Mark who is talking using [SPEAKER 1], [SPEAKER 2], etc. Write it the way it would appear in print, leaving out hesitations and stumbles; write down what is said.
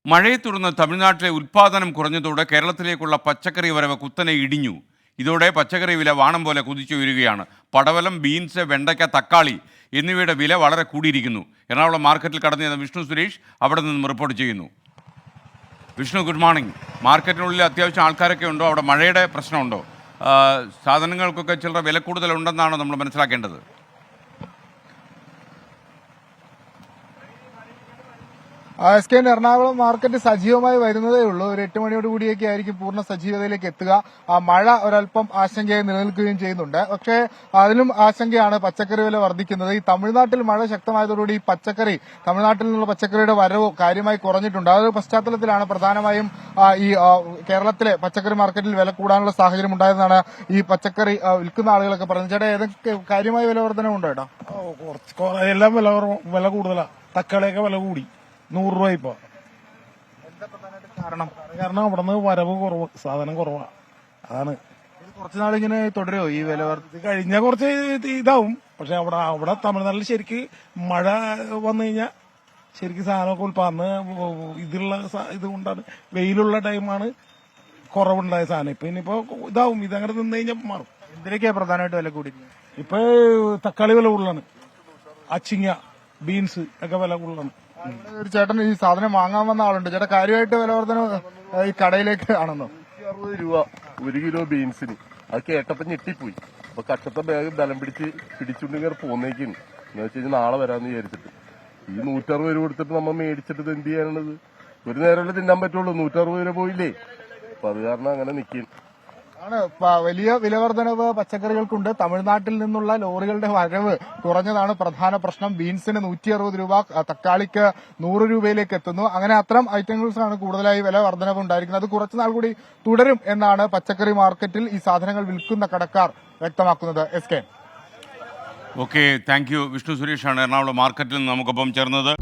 [SPEAKER 1] മഴയെ തുടർന്ന് തമിഴ്നാട്ടിലെ ഉൽപ്പാദനം കുറഞ്ഞതോടെ കേരളത്തിലേക്കുള്ള പച്ചക്കറി വരവ് കുത്തനെ ഇടിഞ്ഞു. ഇതോടെ പച്ചക്കറി വില വാണം പോലെ കുതിച്ചുയരുകയാണ്. പടവലം, ബീൻസ്, വെണ്ടയ്ക്ക, തക്കാളി എന്നിവയുടെ വില വളരെ കൂടിയിരിക്കുന്നു. എറണാകുളം മാർക്കറ്റിൽ കടന്നു ചെന്ന വിഷ്ണു സുരേഷ് അവിടെ നിന്നും റിപ്പോർട്ട് ചെയ്യുന്നു. Vishnu, good morning. മാർക്കറ്റിനുള്ളിൽ അത്യാവശ്യം ആൾക്കാരൊക്കെ ഉണ്ടോ? അവിടെ മഴയുടെ പ്രശ്നമുണ്ടോ? സാധനങ്ങൾക്കൊക്കെ ചില്ലറ വില കൂടുതലുണ്ടെന്നാണ് നമ്മൾ മനസ്സിലാക്കേണ്ടത്.
[SPEAKER 2] എസ് കെ എറണാകുളം മാർക്കറ്റ് സജീവമായി വരുന്നതേ ഉള്ളൂ. ഒരു 8 മണിയോട് കൂടിയൊക്കെ ആയിരിക്കും പൂർണ്ണ സജീവതയിലേക്ക് എത്തുക. മഴ ഒരല്പം ആശങ്കയായി നിലനിൽക്കുകയും ചെയ്യുന്നുണ്ട്. പക്ഷേ അതിലും ആശങ്കയാണ് പച്ചക്കറി വില വർദ്ധിക്കുന്നത്. ഈ തമിഴ്നാട്ടിൽ മഴ ശക്തമായതോടുകൂടി ഈ തമിഴ്നാട്ടിൽ നിന്നുള്ള പച്ചക്കറിയുടെ വരവ് കാര്യമായി കുറഞ്ഞിട്ടുണ്ട്. ആ ഒരു പശ്ചാത്തലത്തിലാണ് പ്രധാനമായും ഈ കേരളത്തിലെ പച്ചക്കറി മാർക്കറ്റിൽ വില കൂടാനുള്ള സാഹചര്യം ഉണ്ടായതെന്നാണ് ഈ പച്ചക്കറി വിൽക്കുന്ന ആളുകളൊക്കെ പറയുന്നത്. ചേട്ടാ, ഏതൊക്കെ കാര്യമായ വില വർധനമുണ്ടോ? ചേട്ടാ,
[SPEAKER 3] എല്ലാം വില കൂടുതലാ. തക്കാളിയൊക്കെ വില കൂടി 100 രൂപ ഇപ്പൊ.
[SPEAKER 2] എന്താ പ്രധാനമായിട്ട് കാരണം?
[SPEAKER 3] കാരണം അവിടെ നിന്ന് വരവ് കുറവ്, സാധനം കുറവാ. അതാണ്.
[SPEAKER 2] കുറച്ചുനാൾ ഇങ്ങനെ തുടരുമോ ഈ വില
[SPEAKER 3] ഇത് കഴിഞ്ഞ കുറച്ച് ഇതാവും. പക്ഷെ അവിടെ തമിഴ്നാട്ടിൽ ശരിക്ക് മഴ വന്നു കഴിഞ്ഞാൽ ശരിക്കും സാധനമൊക്കെ ഉൽപ്പാദനം ഇത് കൊണ്ടാണ്. വെയിലുള്ള ടൈമാണ് കുറവുണ്ടായ സാധനം. ഇപ്പൊ ഇനിയിപ്പോ ഇതാവും. ഇതങ്ങനെ നിന്ന് കഴിഞ്ഞാൽ മാറും.
[SPEAKER 2] എന്തിനൊക്കെയാ പ്രധാനമായിട്ട് വില കൂടി?
[SPEAKER 3] ഇപ്പൊ തക്കാളി വില കൂടുതലാണ്. അച്ചിങ്ങ, ബീൻസ് ഒക്കെ വില കൂടുതലാണ്.
[SPEAKER 2] ഒരു ചേട്ടൻ ഈ സാധനം വാങ്ങാൻ വന്ന ആളുണ്ട്. ചേട്ടാ, കാര്യമായിട്ട് വില വർധന ഈ കടയിലേക്ക് ആണെന്നോ?
[SPEAKER 4] 60 രൂപ 1 കിലോ ബീൻസിന്. അത് കേട്ടപ്പോ ഞെട്ടിപ്പോയി. അപ്പൊ കട്ടത്തെ ബാഗ് ബലം പിടിച്ചുകൊണ്ടിങ്ങനെ പോന്നേക്കുന്നു. എന്ന് വെച്ച് കഴിഞ്ഞാൽ നാളെ വരാന്ന് വിചാരിച്ചിട്ട് ഈ 160 രൂപ കൊടുത്തിട്ട് നമ്മൾ മേടിച്ചിട്ട് ഇത് എന്ത് ചെയ്യാനുള്ളത്? ഒരു നേരമല്ലേ തിന്നാൻ പറ്റുള്ളൂ. 160 രൂപ പോയില്ലേ? അപ്പൊ അത് കാരണം അങ്ങനെ നിൽക്കും.
[SPEAKER 2] ആണ്. വലിയ വിലവർധനവ് പച്ചക്കറികൾക്കുണ്ട്. തമിഴ്നാട്ടിൽ നിന്നുള്ള ലോറികളുടെ വരവ് കുറഞ്ഞതാണ് പ്രധാന പ്രശ്നം. ബീൻസിന് 160 രൂപ, തക്കാളിക്ക് 100 രൂപയിലേക്ക് എത്തുന്നു. അങ്ങനെ അത്തരം ഐറ്റങ്ങൾസാണ് കൂടുതലായി വില വർധനവ് ഉണ്ടായിരിക്കുന്നത്. അത് കുറച്ചുനാൾ കൂടി തുടരും എന്നാണ് പച്ചക്കറി മാർക്കറ്റിൽ ഈ സാധനങ്ങൾ വിൽക്കുന്ന കടക്കാർ വ്യക്തമാക്കുന്നത്. Yes K.
[SPEAKER 1] Okay, thank you. Vishnu സുരേഷാണ് എറണാകുളം മാർക്കറ്റിൽ നിന്ന് നമുക്കൊപ്പം ചേർന്നത്.